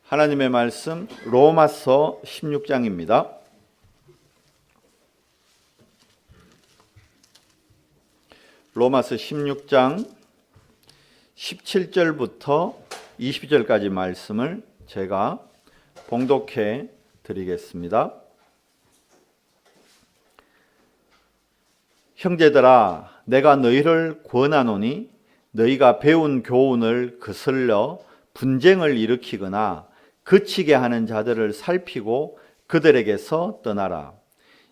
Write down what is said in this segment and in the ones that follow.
하나님의 말씀 로마서 16장입니다. 로마서 16장 17절부터 20절까지 말씀을 제가 봉독해 드리겠습니다. 형제들아, 내가 너희를 권하노니 너희가 배운 교훈을 거슬러 분쟁을 일으키거나 그치게 하는 자들을 살피고 그들에게서 떠나라.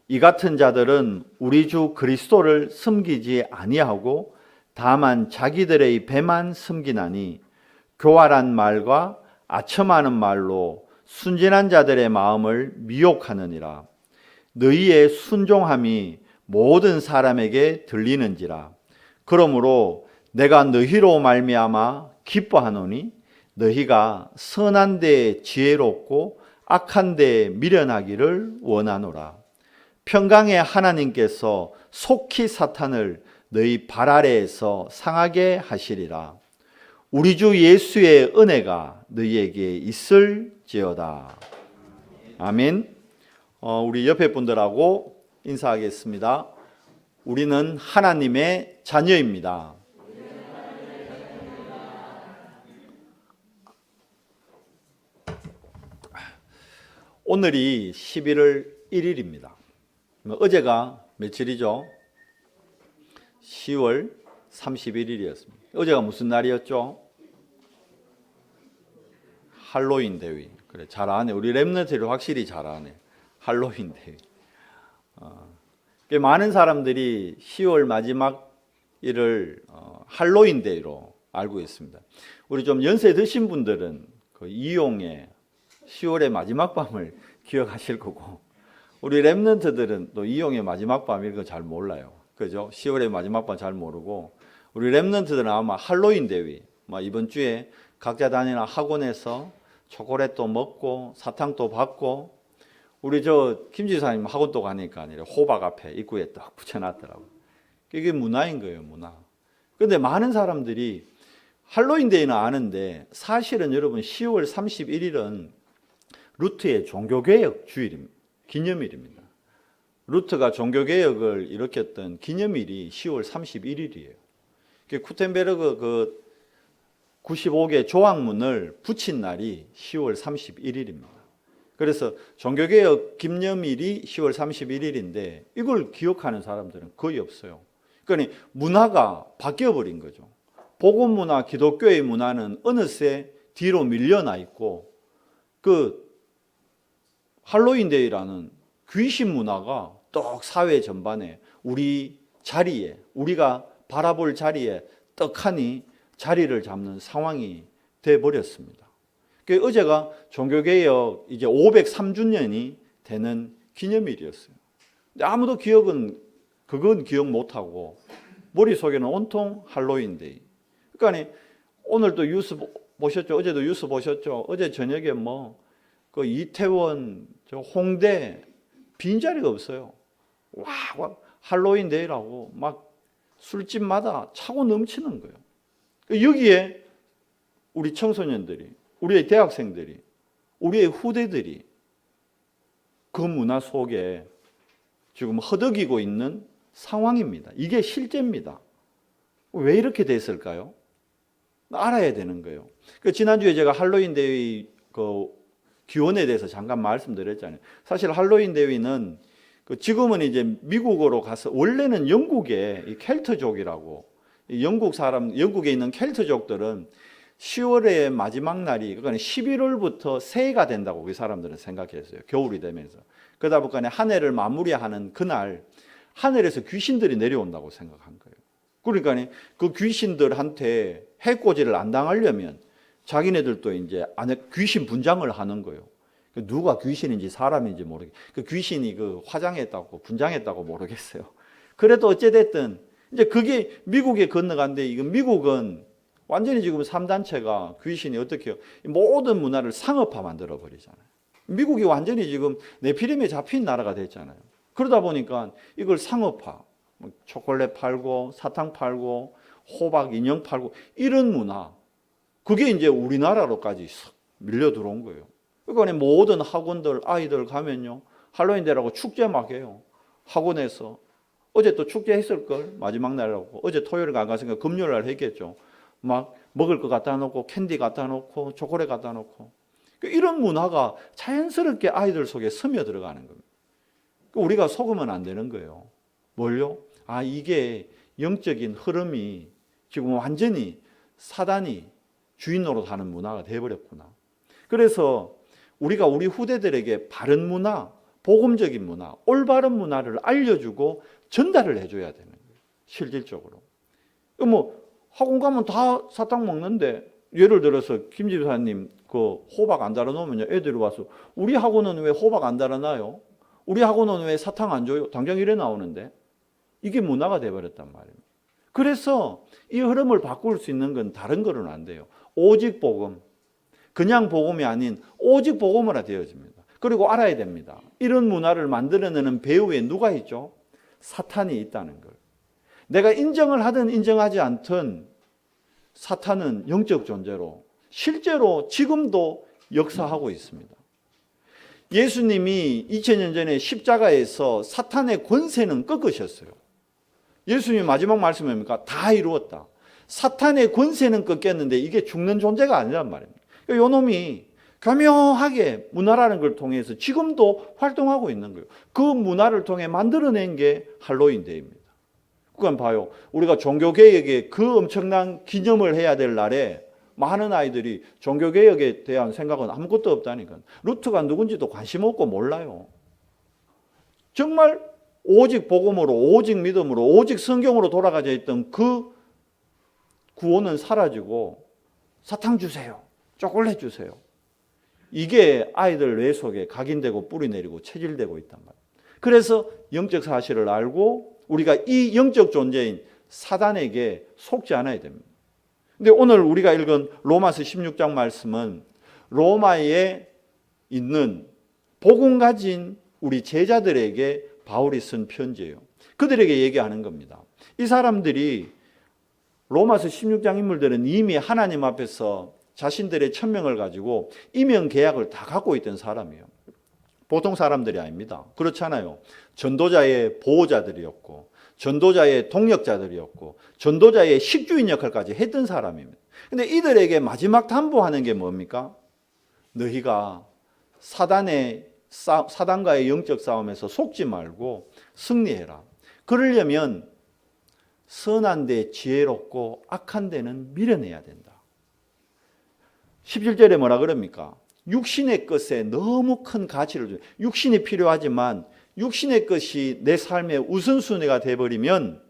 이 같은 자들은 우리 주 그리스도를 섬기지 아니하고 다만 자기들의 배만 섬기나니 교활한 말과 아첨하는 말로 순진한 자들의 마음을 미혹하느니라. 너희의 순종함이 모든 사람에게 들리는지라. 그러므로 내가 너희로 말미암아 기뻐하노니 너희가 선한 데에 지혜롭고 악한 데에 미련하기를 원하노라. 평강의 하나님께서 속히 사탄을 너희 발 아래에서 상하게 하시리라. 우리 주 예수의 은혜가 너희에게 있을지어다. 아멘. 우리 옆에 분들하고 인사하겠습니다. 우리는 하나님의 자녀입니다. 오늘이 11월 1일입니다. 어제가 며칠이죠? 10월 31일이었습니다. 어제가 무슨 날이었죠? 할로윈 데이. 그래, 잘 아네. 우리 렘넌트를 확실히 잘 아네. 할로윈 데이. 많은 사람들이 10월 마지막 일을 할로윈 데이로 알고 있습니다. 우리 좀 연세 드신 분들은 그 이용의 10월의 마지막 밤을 기억하실 거고, 우리 렘넌트들은 또 이용의 마지막 밤일 거 잘 몰라요. 그죠? 10월의 마지막 밤 잘 모르고, 우리 렘넌트들은 아마 할로윈 데이, 이번 주에 각자 다니는 학원에서 초콜릿도 먹고 사탕도 받고, 우리 김지사님 학원도 가니까 호박 앞에 입구에 딱 붙여놨더라고요. 이게 문화인 거예요, 문화. 근데 많은 사람들이 할로윈 데이는 아는데, 사실은 여러분 10월 31일은 루트의 종교개혁 주일입니다. 기념일입니다. 루트가 종교개혁을 일으켰던 기념일이 10월 31일이에요. 구텐베르그 그 95개 조항문을 붙인 날이 10월 31일입니다. 그래서 종교개혁 기념일이 10월 31일인데 이걸 기억하는 사람들은 거의 없어요. 그러니까 문화가 바뀌어버린 거죠. 복음문화, 기독교의 문화는 어느새 뒤로 밀려나 있고, 그 할로윈 데이라는 귀신 문화가 떡 사회 전반에 우리 자리에, 우리가 바라볼 자리에 떡하니 자리를 잡는 상황이 돼버렸습니다. 어제가 종교개혁 이제 503주년이 되는 기념일이었어요. 근데 아무도 그건 기억 못하고 머릿속에는 온통 할로윈 데이. 그러니까 오늘도 뉴스 보셨죠? 어제도 뉴스 보셨죠? 어제 저녁에 그 이태원, 홍대 빈자리가 없어요. 와, 할로윈 데이라고 막 술집마다 차고 넘치는 거예요. 여기에 우리 청소년들이, 우리의 대학생들이, 우리의 후대들이 그 문화 속에 지금 허덕이고 있는 상황입니다. 이게 실제입니다. 왜 이렇게 됐을까요? 알아야 되는 거예요. 지난주에 제가 할로윈 데이 기원에 대해서 잠깐 말씀드렸잖아요. 사실 할로윈 데이는 지금은 이제 미국으로 가서, 원래는 영국의 켈트족이라고, 영국에 있는 켈트족들은 10월의 마지막 날이, 그러니까 11월부터 새해가 된다고 그 사람들은 생각했어요. 겨울이 되면서. 그러다 보니까 한 해를 마무리하는 그날 하늘에서 귀신들이 내려온다고 생각한 거예요. 그러니까 그 귀신들한테 해코지를 안 당하려면 자기네들도 이제 안에 귀신 분장을 하는 거예요. 누가 귀신인지 사람인지 모르겠어요. 그 귀신이 화장했다고 분장했다고 모르겠어요. 그래도 어찌됐든 이제 그게 미국에 건너간데, 이건 미국은 완전히 지금 3단체가 귀신이 어떻게 해요? 모든 문화를 상업화 만들어 버리잖아요. 미국이 완전히 지금 네피림에 잡힌 나라가 됐잖아요. 그러다 보니까 이걸 상업화, 초콜릿 팔고 사탕 팔고 호박 인형 팔고 이런 문화, 그게 이제 우리나라로까지 밀려 들어온 거예요. 그러니까 모든 학원들 아이들 가면요, 할로윈데이라고 축제 막 해요. 학원에서 어제 또 축제 했을걸, 마지막 날이라고. 어제 토요일 안 갔으니까 금요일 날 했겠죠. 막 먹을 거 갖다 놓고 캔디 갖다 놓고 초콜릿 갖다 놓고, 이런 문화가 자연스럽게 아이들 속에 스며들어가는 겁니다. 우리가 속으면 안 되는 거예요. 뭘요? 아, 이게 영적인 흐름이 지금 완전히 사단이 주인 노릇하는 문화가 되어버렸구나. 그래서 우리가 우리 후대들에게 바른 문화, 복음적인 문화, 올바른 문화를 알려주고 전달을 해줘야 되는 거예요. 실질적으로. 학원 가면 다 사탕 먹는데, 예를 들어서 김 집사님 그 호박 안 달아놓으면 애들이 와서 우리 학원은 왜 호박 안 달아놔요? 우리 학원은 왜 사탕 안 줘요? 당장 이래 나오는데. 이게 문화가 돼버렸단 말이에요. 그래서 이 흐름을 바꿀 수 있는 건 다른 거는 안 돼요. 오직 복음. 그냥 복음이 아닌 오직 복음으로 되어집니다. 그리고 알아야 됩니다. 이런 문화를 만들어내는 배후에 누가 있죠? 사탄이 있다는 걸. 내가 인정을 하든 인정하지 않든 사탄은 영적 존재로 실제로 지금도 역사하고 있습니다. 예수님이 2000년 전에 십자가에서 사탄의 권세는 꺾으셨어요. 예수님이 마지막 말씀이 뭡니까? 다 이루었다. 사탄의 권세는 꺾였는데 이게 죽는 존재가 아니란 말입니다. 요 놈이 교묘하게 문화라는 걸 통해서 지금도 활동하고 있는 거예요. 그 문화를 통해 만들어낸 게 할로윈데이입니다. 그러니까 봐요. 우리가 종교개혁에 그 엄청난 기념을 해야 될 날에 많은 아이들이 종교개혁에 대한 생각은 아무것도 없다니까. 루트가 누군지도 관심 없고 몰라요. 정말 오직 복음으로, 오직 믿음으로, 오직 성경으로 돌아가져 있던 그 구원은 사라지고 사탕 주세요, 초콜릿 주세요. 이게 아이들 뇌 속에 각인되고 뿌리내리고 체질되고 있단 말이에요. 그래서 영적 사실을 알고 우리가 이 영적 존재인 사단에게 속지 않아야 됩니다. 근데 오늘 우리가 읽은 로마서 16장 말씀은 로마에 있는 복음 가진 우리 제자들에게 바울이 쓴 편지예요. 그들에게 얘기하는 겁니다. 이 사람들이 로마서 16장 인물들은 이미 하나님 앞에서 자신들의 천명을 가지고 이명 계약을 다 갖고 있던 사람이에요. 보통 사람들이 아닙니다. 그렇잖아요. 전도자의 보호자들이었고 전도자의 동력자들이었고 전도자의 식주인 역할까지 했던 사람입니다. 그런데 이들에게 마지막 담보하는 게 뭡니까? 너희가 사단과의 영적 싸움에서 속지 말고 승리해라. 그러려면 선한 데 지혜롭고 악한 데는 밀어내야 된다. 17절에 뭐라 그럽니까? 육신의 것에 너무 큰 가치를 줘요. 육신이 필요하지만 육신의 것이 내 삶의 우선순위가 돼버리면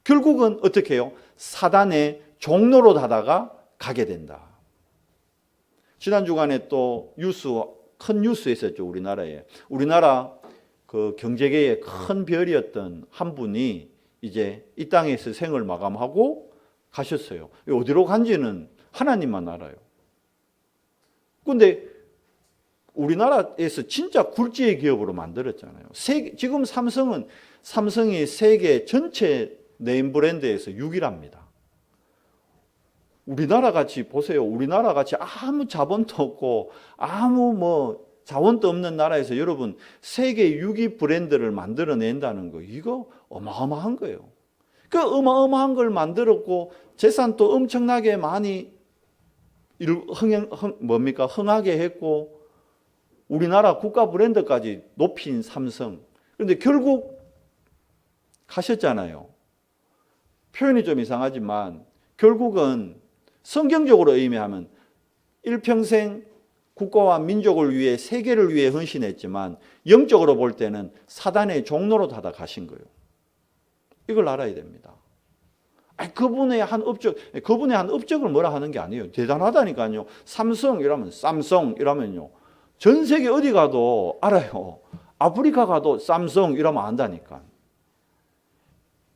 결국은 어떻게 해요? 사단의 종로로 다다가 가게 된다. 지난 주간에 또 큰 뉴스 있었죠. 우리나라 그 경제계의 큰 별이었던 한 분이 이제 이 땅에서 생을 마감하고 가셨어요. 어디로 간지는 하나님만 알아요. 그런데 우리나라에서 진짜 굴지의 기업으로 만들었잖아요. 지금 삼성이 세계 전체 네임 브랜드에서 6위랍니다. 우리나라 같이 보세요. 우리나라 같이 아무 자본도 없고 아무 자원도 없는 나라에서 여러분 세계 6위 브랜드를 만들어낸다는 거, 이거 어마어마한 거예요. 그 어마어마한 걸 만들었고 재산도 엄청나게 많이 흥하게 했고 우리나라 국가 브랜드까지 높인 삼성. 그런데 결국 가셨잖아요. 표현이 좀 이상하지만 결국은 성경적으로 의미하면 일평생 국가와 민족을 위해 세계를 위해 헌신했지만 영적으로 볼 때는 사단의 종로로 다다 가신 거예요. 이걸 알아야 됩니다. 그분의 한 업적을 뭐라 하는 게 아니에요. 대단하다니까요. 삼성 이러면 쌈성 이러면요. 전 세계 어디 가도 알아요. 아프리카 가도 쌈성 이러면 안다니까.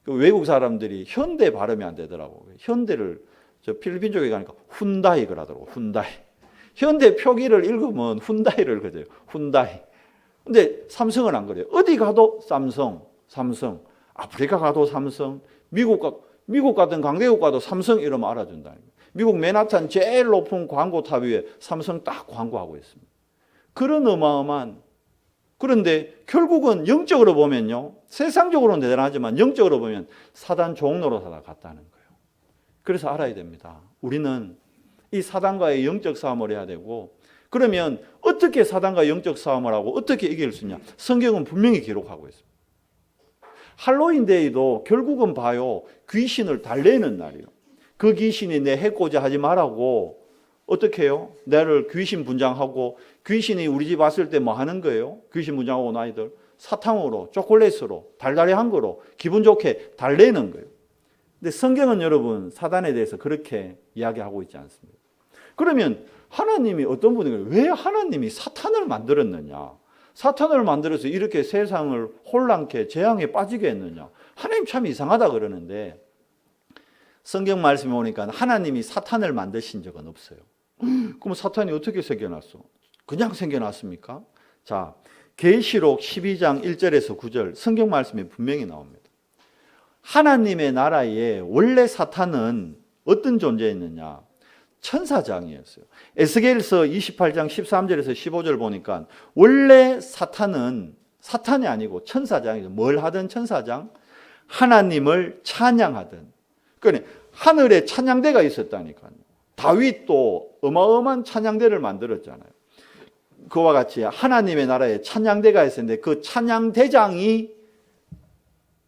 외국 사람들이 현대 발음이 안 되더라고요. 현대를 저 필리핀 쪽에 가니까 훈다이 그러더라고요. 훈다이. 현대 표기를 읽으면 훈다이를 그래요. 훈다이. 근데 삼성은 안 그래요. 어디 가도 삼성. 아프리카 가도 삼성. 미국 가든 강대국 가도 삼성 이러면 알아준다는 거예요. 미국 맨하탄 제일 높은 광고탑 위에 삼성 딱 광고하고 있습니다. 그런 어마어마한, 그런데 결국은 영적으로 보면요, 세상적으로는 대단하지만 영적으로 보면 사단 종로로다가 갔다는 거예요. 그래서 알아야 됩니다. 우리는 이 사단과의 영적 싸움을 해야 되고, 그러면 어떻게 사단과 영적 싸움을 하고 어떻게 이길 수 있냐? 성경은 분명히 기록하고 있습니다. 할로윈데이도 결국은 봐요, 귀신을 달래는 날이에요. 그 귀신이 내 해코지 하지 말라고 어떻게 해요? 나를 귀신 분장하고, 귀신이 우리 집 왔을 때 뭐 하는 거예요? 귀신 분장하고 온 아이들 사탕으로, 초콜릿으로, 달달이한 거로 기분 좋게 달래는 거예요. 근데 성경은 여러분 사단에 대해서 그렇게 이야기하고 있지 않습니다. 그러면 하나님이 어떤 분이에요? 왜 하나님이 사탄을 만들었느냐? 사탄을 만들어서 이렇게 세상을 혼란케 재앙에 빠지게 했느냐? 하나님 참 이상하다 그러는데, 성경 말씀에 오니까 하나님이 사탄을 만드신 적은 없어요. 그럼 사탄이 어떻게 생겨났어? 그냥 생겨났습니까? 자, 계시록 12장 1절에서 9절 성경 말씀에 분명히 나옵니다. 하나님의 나라에 원래 사탄은 어떤 존재였느냐? 천사장이었어요. 에스겔서 28장 13절에서 15절 보니까 원래 사탄은 사탄이 아니고 천사장이죠. 뭘 하던 천사장? 하나님을 찬양하던. 그러니까 하늘에 찬양대가 있었다니까요. 다윗도 어마어마한 찬양대를 만들었잖아요. 그와 같이 하나님의 나라에 찬양대가 있었는데 그 찬양대장이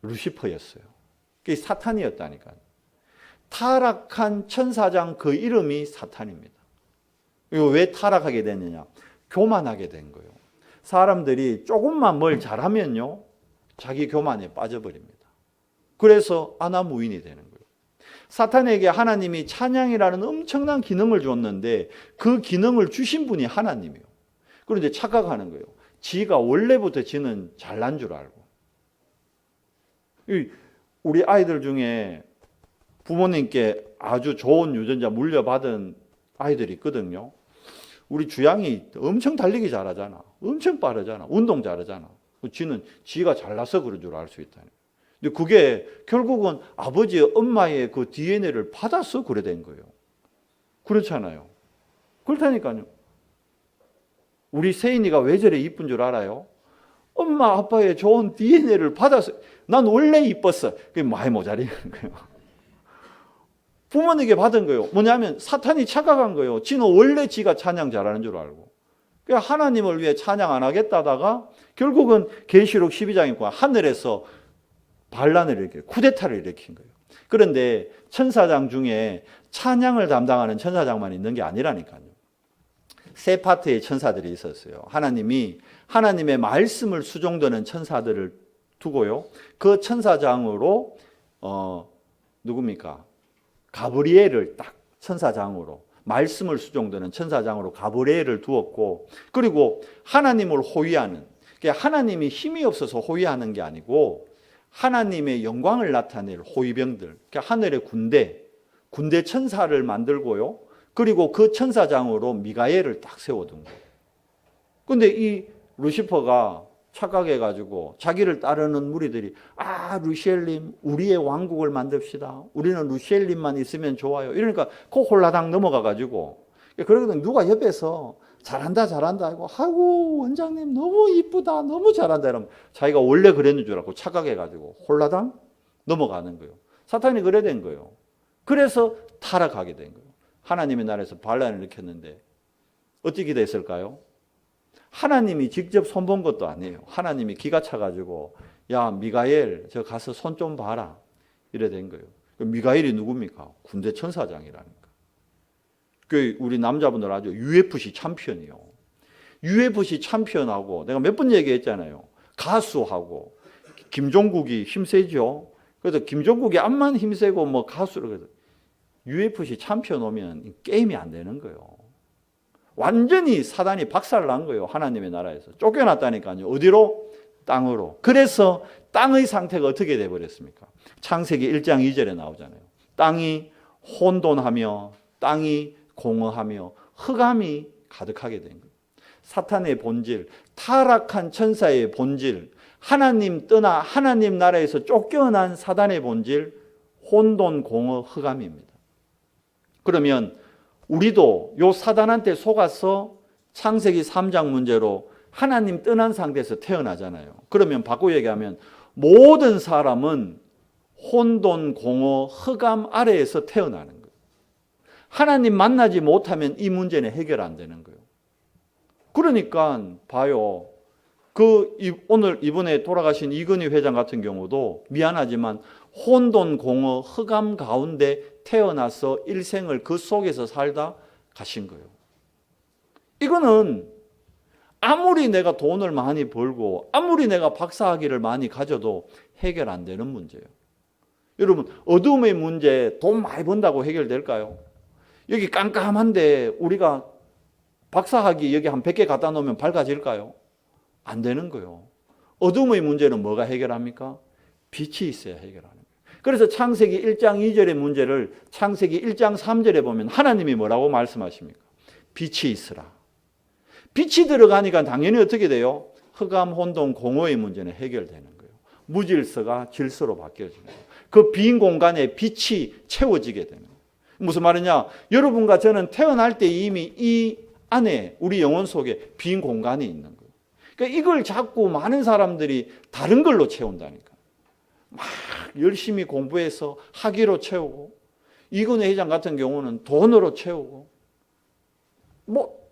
루시퍼였어요. 그게 사탄이었다니까요. 타락한 천사장 그 이름이 사탄입니다. 이거 왜 타락하게 됐느냐? 교만하게 된 거예요. 사람들이 조금만 뭘 잘하면요, 자기 교만에 빠져버립니다. 그래서 아나무인이 되는 거예요. 사탄에게 하나님이 찬양이라는 엄청난 기능을 줬는데 그 기능을 주신 분이 하나님이에요. 그런데 착각하는 거예요. 지가 원래부터 지는 잘난 줄 알고. 우리 아이들 중에 부모님께 아주 좋은 유전자 물려받은 아이들이 있거든요. 우리 주양이 엄청 달리기 잘하잖아. 엄청 빠르잖아. 운동 잘하잖아. 지는 지가 잘나서 그런 줄 알 수 있다. 근데 그게 결국은 아버지, 엄마의 그 DNA를 받아서 그래 된 거예요. 그렇잖아요. 그렇다니까요. 우리 세인이가 왜 저래 이쁜 줄 알아요? 엄마, 아빠의 좋은 DNA를 받아서. 난 원래 이뻤어. 그게 많이 모자리는 거예요. 부모님에게 받은 거예요. 뭐냐면 사탄이 착각한 거예요. 지는 원래 지가 찬양 잘하는 줄 알고. 그러니까 하나님을 위해 찬양 안 하겠다다가 결국은 계시록 12장에 하늘에서 반란을 일으켜, 쿠데타를 일으킨 거예요. 그런데 천사장 중에 찬양을 담당하는 천사장만 있는 게 아니라니까요. 세 파트의 천사들이 있었어요. 하나님이 하나님의 말씀을 수종드는 천사들을 두고요. 그 천사장으로 누굽니까? 가브리엘을 딱 천사장으로, 말씀을 수종드는 천사장으로 가브리엘을 두었고, 그리고 하나님을 호위하는, 하나님이 힘이 없어서 호위하는 게 아니고 하나님의 영광을 나타낼 호위병들, 하늘의 군대 천사를 만들고요. 그리고 그 천사장으로 미가엘을 딱 세워둔 거예요. 그런데 이 루시퍼가 착각해가지고 자기를 따르는 무리들이 루시엘님 우리의 왕국을 만듭시다. 우리는 루시엘님만 있으면 좋아요. 이러니까 그 홀라당 넘어가가지고, 그러거든. 누가 옆에서 잘한다 아이고 원장님 너무 이쁘다 너무 잘한다 이러면 자기가 원래 그랬는 줄 알고 착각해가지고 홀라당 넘어가는 거예요. 사탄이 그래 된 거예요. 그래서 타락하게 된 거예요. 하나님의 나라에서 반란을 일으켰는데 어떻게 됐을까요? 하나님이 직접 손본 것도 아니에요. 하나님이 기가 차가지고 야 미가엘 저 가서 손 좀 봐라 이래 된 거예요. 미가엘이 누굽니까? 군대 천사장이라니까. 그 우리 남자분들 아주 UFC 챔피언이요. UFC 챔피언하고 내가 몇 번 얘기했잖아요. 가수하고 김종국이 힘세죠. 그래서 김종국이 암만 힘세고 뭐 가수를 그래서 UFC 챔피언 오면 게임이 안 되는 거예요. 완전히 사단이 박살난 거예요. 하나님의 나라에서 쫓겨났다니까요. 어디로? 땅으로. 그래서 땅의 상태가 어떻게 돼버렸습니까? 창세기 1장 2절에 나오잖아요. 땅이 혼돈하며 땅이 공허하며 흑암이 가득하게 된 거예요. 사탄의 본질, 타락한 천사의 본질, 하나님 떠나 하나님 나라에서 쫓겨난 사단의 본질, 혼돈, 공허, 흑암입니다. 그러면 우리도 요 사단한테 속아서 창세기 3장 문제로 하나님 떠난 상태에서 태어나잖아요. 그러면 바꿔 얘기하면 모든 사람은 혼돈, 공허, 흑암 아래에서 태어나는 거예요. 하나님 만나지 못하면 이 문제는 해결 안 되는 거예요. 그러니까 봐요. 오늘 이번에 돌아가신 이건희 회장 같은 경우도 미안하지만 혼돈, 공허, 흑암 가운데 태어나서 일생을 그 속에서 살다 가신 거예요. 이거는 아무리 내가 돈을 많이 벌고 아무리 내가 박사학위를 많이 가져도 해결 안 되는 문제예요. 여러분, 어둠의 문제 돈 많이 번다고 해결될까요? 여기 깜깜한데 우리가 박사학위 여기 한 100개 갖다 놓으면 밝아질까요? 안 되는 거예요. 어둠의 문제는 뭐가 해결합니까? 빛이 있어야 해결하는 거예요. 그래서 창세기 1장 2절의 문제를 창세기 1장 3절에 보면 하나님이 뭐라고 말씀하십니까? 빛이 있으라. 빛이 들어가니까 당연히 어떻게 돼요? 흑암, 혼돈, 공허의 문제는 해결되는 거예요. 무질서가 질서로 바뀌어지는 거예요. 그 빈 공간에 빛이 채워지게 되는 거예요. 무슨 말이냐? 여러분과 저는 태어날 때 이미 이 안에 우리 영혼 속에 빈 공간이 있는 거예요. 그러니까 이걸 자꾸 많은 사람들이 다른 걸로 채운다니까. 막 열심히 공부해서 학위로 채우고, 이건희 회장 같은 경우는 돈으로 채우고, 뭐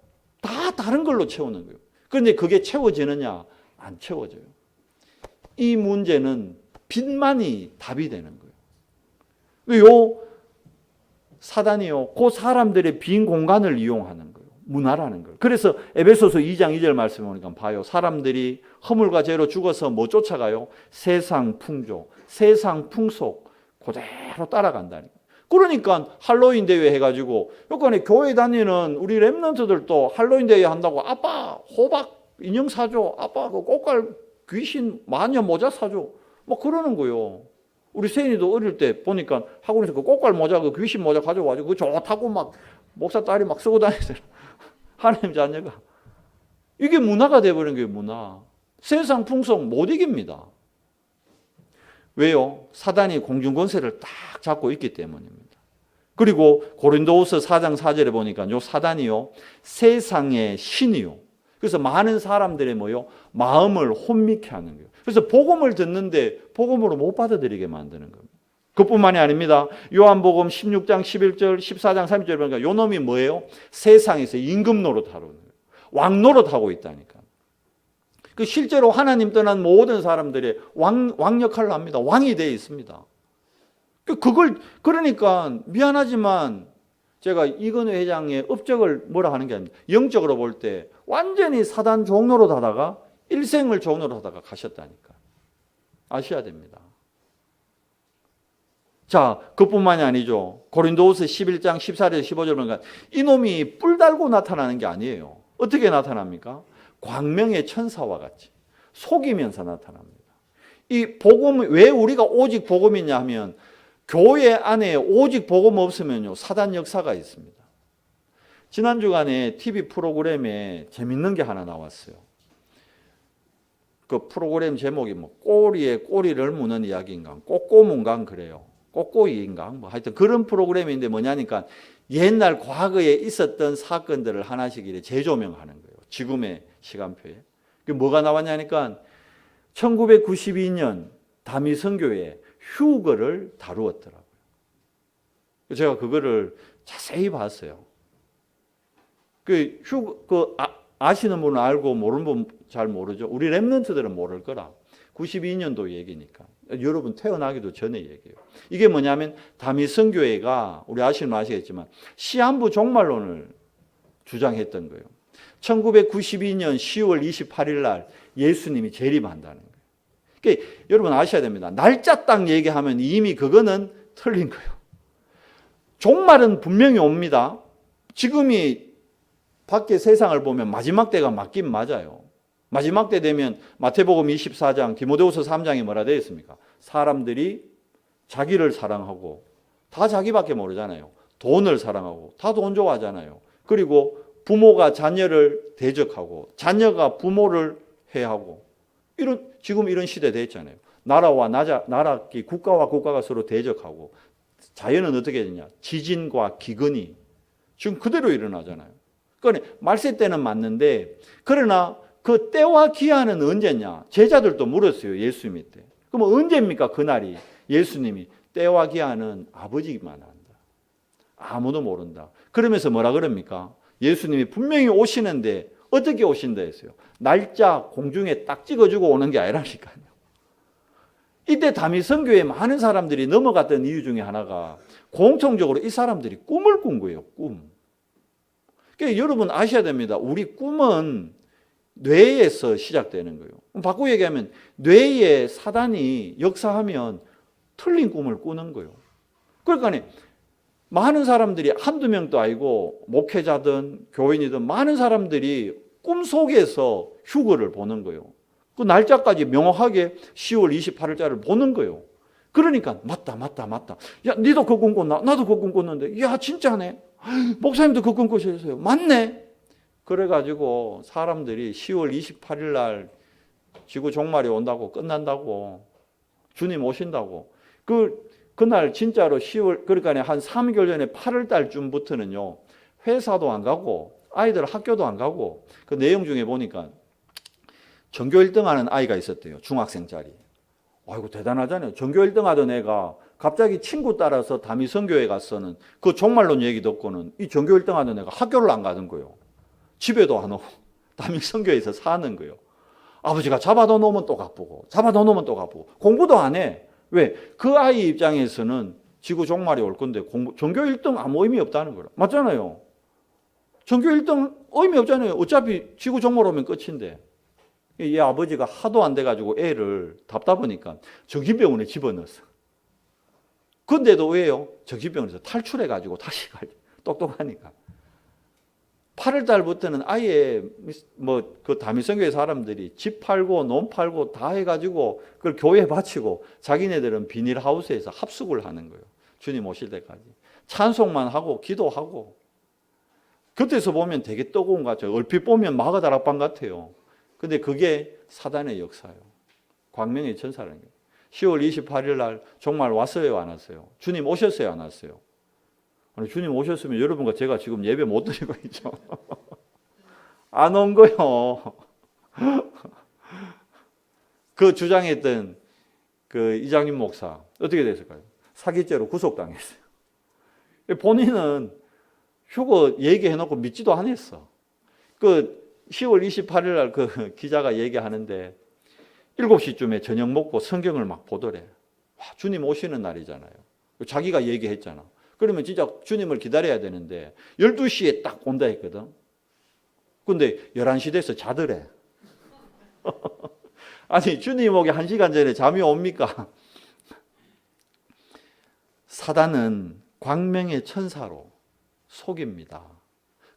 다 다른 걸로 채우는 거예요. 그런데 그게 채워지느냐? 안 채워져요. 이 문제는 빛만이 답이 되는 거예요. 요 사단이요, 그 사람들의 빈 공간을 이용하는 거예요. 문화라는 거예요. 그래서 에베소서 2장 2절 말씀을 보니까 봐요. 사람들이 허물과 죄로 죽어서 뭐 쫓아가요? 세상 풍조, 세상 풍속 그대로 따라간다는 거예요. 그러니까 할로윈 대회 해가지고 요번에 교회 다니는 우리 렘넌트들도 할로윈 대회 한다고 아빠 호박 인형 사줘, 아빠 그 꽃갈 귀신 마녀 모자 사줘, 뭐 그러는 거예요. 우리 세인이도 어릴 때 보니까 학원에서 그 꽃갈 모자, 그 귀신 모자 가져와가지고 그 좋다고 막 목사 딸이 막 쓰고 다니더라. 하나님 자녀가. 이게 문화가 돼버린 거예요, 문화. 세상 풍속 못 이깁니다. 왜요? 사단이 공중권세를 딱 잡고 있기 때문입니다. 그리고 고린도후서 4장 4절에 보니까 요 사단이요, 세상의 신이요. 그래서 많은 사람들의 뭐요? 마음을 혼미케 하는 거예요. 그래서 복음을 듣는데 복음으로 못 받아들이게 만드는 겁니다. 그뿐만이 아닙니다. 요한복음 16장 11절, 14장 30절 보니까 요 놈이 뭐예요? 세상에서 임금 노릇하고 있는 거예요. 왕 노릇하고 있다니까. 그 실제로 하나님 떠난 모든 사람들의 왕 역할을 합니다. 왕이 되어 있습니다. 그러니까 미안하지만 제가 이건희 회장의 업적을 뭐라 하는 게 아닙니다. 영적으로 볼 때 완전히 사단 종로로 하다가 일생을 종로로 하다가 가셨다니까. 아셔야 됩니다. 자, 그뿐만이 아니죠. 고린도후서 11장 14절 15절 보니까 이놈이 뿔 달고 나타나는 게 아니에요. 어떻게 나타납니까? 광명의 천사와 같이 속이면서 나타납니다. 이 복음, 왜 우리가 오직 복음이냐 하면 교회 안에 오직 복음 없으면요, 사단 역사가 있습니다. 지난 주간에 TV 프로그램에 재밌는 게 하나 나왔어요. 그 프로그램 제목이 뭐 꼬리에 꼬리를 무는 이야기인가, 꼬꼬문가 그래요. 꼬꼬이인가, 뭐 하여튼 그런 프로그램인데 뭐냐니까 옛날 과거에 있었던 사건들을 하나씩 이렇게 재조명하는 거예요. 지금의 시간표에. 그 뭐가 나왔냐니까 1992년 다미 선교회 휴거를 다루었더라고요. 제가 그거를 자세히 봤어요. 아시는 분은 알고 모르는 분 잘 모르죠. 우리 렘넌트들은 모를 거라. 92년도 얘기니까. 여러분 태어나기도 전에 얘기예요. 이게 뭐냐면 다미 선교회가 우리 아시는 분 아시겠지만 시한부 종말론을 주장했던 거예요. 1992년 10월 28일 날 예수님이 재림한다는 거예요. 그러니까 여러분 아셔야 됩니다. 날짜 딱 얘기하면 이미 그거는 틀린 거예요. 종말은 분명히 옵니다. 지금이 밖에 세상을 보면 마지막 때가 맞긴 맞아요. 마지막 때 되면 마태복음 24장, 디모데후서 3장에 뭐라 되어 있습니까? 사람들이 자기를 사랑하고 다 자기밖에 모르잖아요. 돈을 사랑하고 다 돈 좋아하잖아요. 그리고 부모가 자녀를 대적하고 자녀가 부모를 해하고 지금 이런 시대 됐잖아요. 나라와 나라, 국가와 국가가 서로 대적하고 자연은 어떻게 되냐? 지진과 기근이 지금 그대로 일어나잖아요. 그러니까 말세 때는 맞는데, 그러나 그 때와 기한은 언제냐? 제자들도 물었어요, 예수님 때. 그럼 언제입니까, 그날이? 예수님이 때와 기한은 아버지만 안다. 아무도 모른다. 그러면서 뭐라 그럽니까? 예수님이 분명히 오시는데 어떻게 오신다 했어요? 날짜 공중에 딱 찍어주고 오는 게 아니라니까요. 이때 다미성교에 많은 사람들이 넘어갔던 이유 중에 하나가 공통적으로 이 사람들이 꿈을 꾼 거예요. 꿈. 그러니까 여러분 아셔야 됩니다. 우리 꿈은 뇌에서 시작되는 거예요. 바꾸고 얘기하면 뇌에 사단이 역사하면 틀린 꿈을 꾸는 거예요. 그러니까 많은 사람들이 한두 명도 아니고 목회자든 교인이든 많은 사람들이 꿈속에서 휴거를 보는 거예요. 그 날짜까지 명확하게 10월 28일자를 보는 거예요. 그러니까 맞다. 야, 니도 그 꿈 꿨나? 나도 그 꿈 꿨는데. 야, 진짜네. 목사님도 그 꿈 꾸셨어요. 맞네. 그래가지고 사람들이 10월 28일 날 지구 종말이 온다고, 끝난다고, 주님 오신다고. 그날 진짜로 10월, 그러니까 한 3개월 전에 8월 달쯤부터는요, 회사도 안 가고, 아이들 학교도 안 가고, 그 내용 중에 보니까 전교 1등 하는 아이가 있었대요. 중학생짜리. 아이고, 대단하잖아요. 전교 1등 하던 애가 갑자기 친구 따라서 다미성교회 갔서는 그 종말론 얘기 듣고는 이 전교 1등 하던 애가 학교를 안 가는 거예요. 집에도 안 오고 다미성교회에서 사는 거예요. 아버지가 잡아다 놓으면 또 가쁘고, 잡아다 놓으면 또 가쁘고, 공부도 안 해. 왜? 그 아이 입장에서는 지구 종말이 올 건데 전교 1등 아무 의미 없다는 거라. 맞잖아요. 전교 1등 의미 없잖아요. 어차피 지구 종말 오면 끝인데. 이 아버지가 하도 안 돼가지고 애를 답답하니까 정신병원에 집어넣었어. 근데도 왜요? 정신병원에서 탈출해가지고 다시 가요. 똑똑하니까. 8월 달부터는 아예 그 다미성교회 사람들이 집 팔고 논 팔고 다 해가지고 그걸 교회에 바치고 자기네들은 비닐하우스에서 합숙을 하는 거예요. 주님 오실 때까지. 찬송만 하고 기도하고. 그때서 보면 되게 뜨거운 것 같아요. 얼핏 보면 마가다락방 같아요. 근데 그게 사단의 역사예요. 광명의 천사라는 게. 10월 28일 날 정말 왔어요, 안 왔어요? 주님 오셨어요, 안 왔어요? 아니, 주님 오셨으면 여러분과 제가 지금 예배 못 드리고 있죠. 안 온 거요. 그 주장했던 그 이장님 목사 어떻게 됐을까요? 사기죄로 구속당했어요. 본인은 휴거 얘기해놓고 믿지도 않았어. 그 10월 28일 날 그 기자가 얘기하는데 7시쯤에 저녁 먹고 성경을 막 보더래. 와, 주님 오시는 날이잖아요. 자기가 얘기했잖아. 그러면 진짜 주님을 기다려야 되는데 12시에 딱 온다 했거든. 근데 11시 돼서 자더래. 아니, 주님 오기 1시간 전에 잠이 옵니까? 사단은 광명의 천사로 속입니다.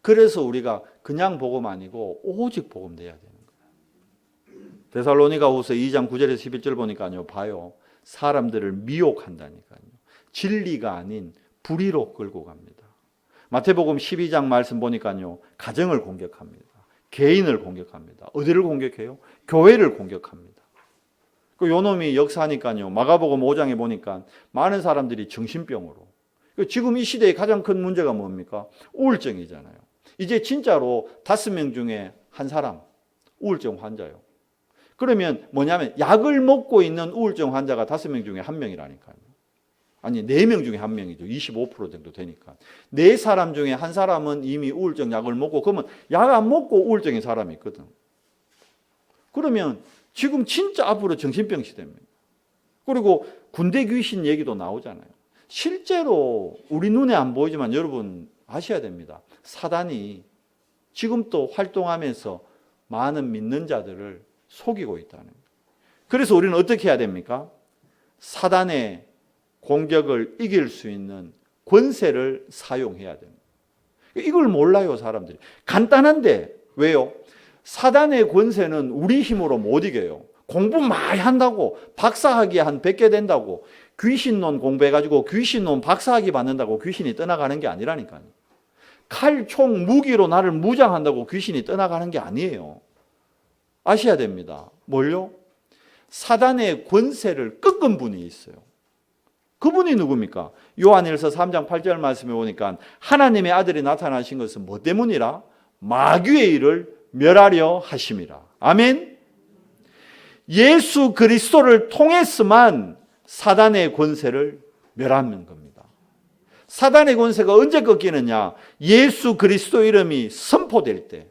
그래서 우리가 그냥 복음 아니고 오직 복음 돼야 되는 거예요. 데살로니가후서 2장 9절에서 11절 보니까요. 봐요. 사람들을 미혹한다니까요. 진리가 아닌 불의로 끌고 갑니다. 마태복음 12장 말씀 보니까요. 가정을 공격합니다. 개인을 공격합니다. 어디를 공격해요? 교회를 공격합니다. 그 요놈이 역사하니까요. 마가복음 5장에 보니까 많은 사람들이 정신병으로. 지금 이 시대의 가장 큰 문제가 뭡니까? 우울증이잖아요. 이제 진짜로 5명 중에 한 사람 우울증 환자예요. 그러면 뭐냐면 약을 먹고 있는 우울증 환자가 5명 중에 1명이라니까요. 아니 4명 중에 1명이죠. 25% 정도 되니까. 4사람 중에 한 사람은 이미 우울증 약을 먹고, 그러면 약 안 먹고 우울증인 사람이 있거든. 그러면 지금 진짜 앞으로 정신병 시대입니다. 그리고 군대 귀신 얘기도 나오잖아요. 실제로 우리 눈에 안 보이지만 여러분 아셔야 됩니다. 사단이 지금 또 활동하면서 많은 믿는 자들을 속이고 있다는 거예요. 그래서 우리는 어떻게 해야 됩니까? 사단의 공격을 이길 수 있는 권세를 사용해야 됩니다. 이걸 몰라요, 사람들이. 간단한데 왜요? 사단의 권세는 우리 힘으로 못 이겨요. 공부 많이 한다고 박사학위 한 100개 된다고 귀신론 공부해가지고 귀신론 박사학위 받는다고 귀신이 떠나가는 게 아니라니까요. 칼, 총, 무기로 나를 무장한다고 귀신이 떠나가는 게 아니에요. 아셔야 됩니다. 뭘요? 사단의 권세를 꺾은 분이 있어요. 그분이 누굽니까? 요한일서 3장 8절 말씀에 보니까 하나님의 아들이 나타나신 것은 뭐 때문이라? 마귀의 일을 멸하려 하심이라. 아멘. 예수 그리스도를 통해서만 사단의 권세를 멸하는 겁니다. 사단의 권세가 언제 꺾이느냐? 예수 그리스도 이름이 선포될 때.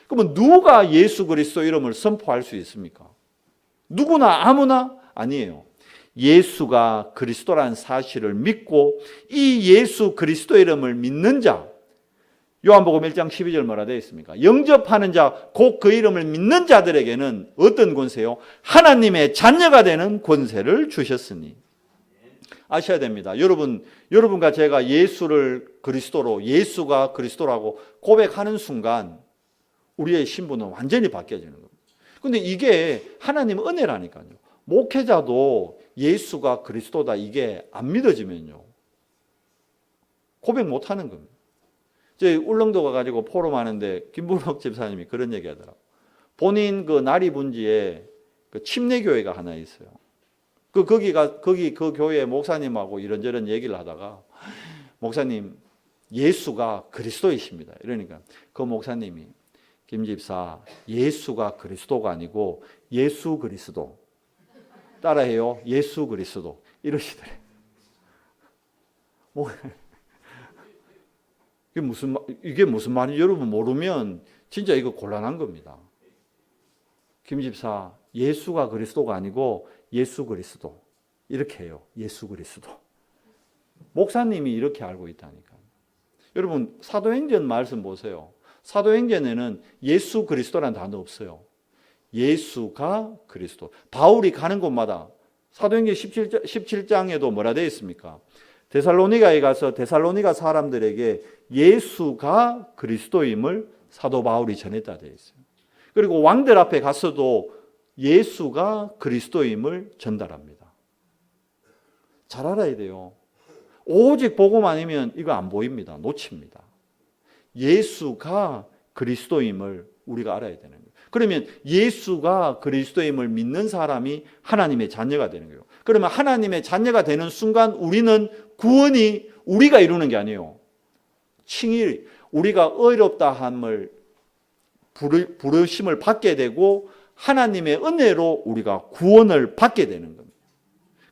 그러면 누가 예수 그리스도 이름을 선포할 수 있습니까? 누구나 아무나? 아니에요. 예수가 그리스도라는 사실을 믿고 이 예수 그리스도 이름을 믿는 자, 요한복음 1장 12절 뭐라 되어 있습니까? 영접하는 자, 곧 그 이름을 믿는 자들에게는 어떤 권세요? 하나님의 자녀가 되는 권세를 주셨으니. 아셔야 됩니다. 여러분과 제가 예수를 그리스도로, 예수가 그리스도라고 고백하는 순간 우리의 신분은 완전히 바뀌어지는 겁니다. 근데 이게 하나님 은혜라니까요. 목회자도 예수가 그리스도다 이게 안 믿어지면요, 고백 못 하는 겁니다. 저희 울릉도 가가지고 포럼하는데 김부록 집사님이 그런 얘기 하더라고요. 본인 그 나리분지에 그 침례교회가 하나 있어요. 거기 그 교회 목사님하고 이런저런 얘기를 하다가, 목사님 예수가 그리스도이십니다. 이러니까 그 목사님이, 김 집사, 예수가 그리스도가 아니고 예수 그리스도. 따라해요. 예수 그리스도. 이러시더래. 이게 무슨 말인지 여러분 모르면 진짜 이거 곤란한 겁니다. 김 집사, 예수가 그리스도가 아니고 예수 그리스도. 이렇게 해요. 예수 그리스도. 목사님이 이렇게 알고 있다니까요. 여러분 사도행전 말씀 보세요. 사도행전에는 예수 그리스도라는 단어 없어요. 예수가 그리스도. 바울이 가는 곳마다 사도행전 17장에도 뭐라 되어 있습니까? 데살로니가에 가서 데살로니가 사람들에게 예수가 그리스도임을 사도 바울이 전했다 되어 있어요. 그리고 왕들 앞에 가서도 예수가 그리스도임을 전달합니다. 잘 알아야 돼요. 오직 복음 아니면 이거 안 보입니다. 놓칩니다. 예수가 그리스도임을 우리가 알아야 되는 거예요. 그러면 예수가 그리스도임을 믿는 사람이 하나님의 자녀가 되는 거예요. 그러면 하나님의 자녀가 되는 순간 우리는 구원이 우리가 이루는 게 아니에요. 칭의, 우리가 의롭다 함을 부르심을 받게 되고 하나님의 은혜로 우리가 구원을 받게 되는 겁니다.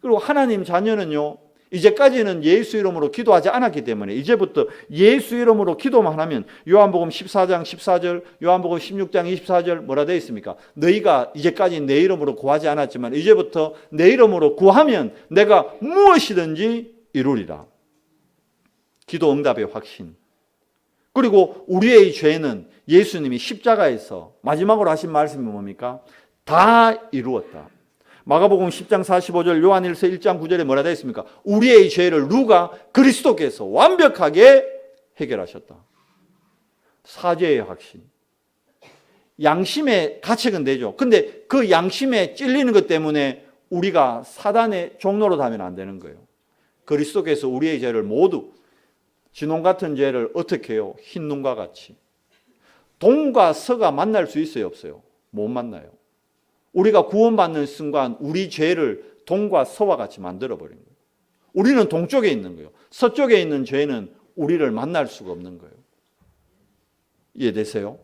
그리고 하나님 자녀는요, 이제까지는 예수 이름으로 기도하지 않았기 때문에 이제부터 예수 이름으로 기도만 하면, 요한복음 14장 14절, 요한복음 16장 24절 뭐라 되어 있습니까? 너희가 이제까지 내 이름으로 구하지 않았지만 이제부터 내 이름으로 구하면 내가 무엇이든지 이루리라. 기도 응답의 확신. 그리고 우리의 죄는 예수님이 십자가에서 마지막으로 하신 말씀이 뭡니까? 다 이루었다. 마가복음 10장 45절, 요한일서 1장 9절에 뭐라 되어 있습니까? 우리의 죄를 누가? 그리스도께서 완벽하게 해결하셨다. 사죄의 확신. 양심의 가책은 되죠. 근데 그 양심에 찔리는 것 때문에 우리가 사단의 종로로 가면 안 되는 거예요. 그리스도께서 우리의 죄를 모두, 진홍 같은 죄를 어떻게 해요? 흰 눈과 같이. 동과 서가 만날 수 있어요, 없어요? 못 만나요. 우리가 구원받는 순간 우리 죄를 동과 서와 같이 만들어버린 거예요. 우리는 동쪽에 있는 거예요. 서쪽에 있는 죄는 우리를 만날 수가 없는 거예요. 이해되세요?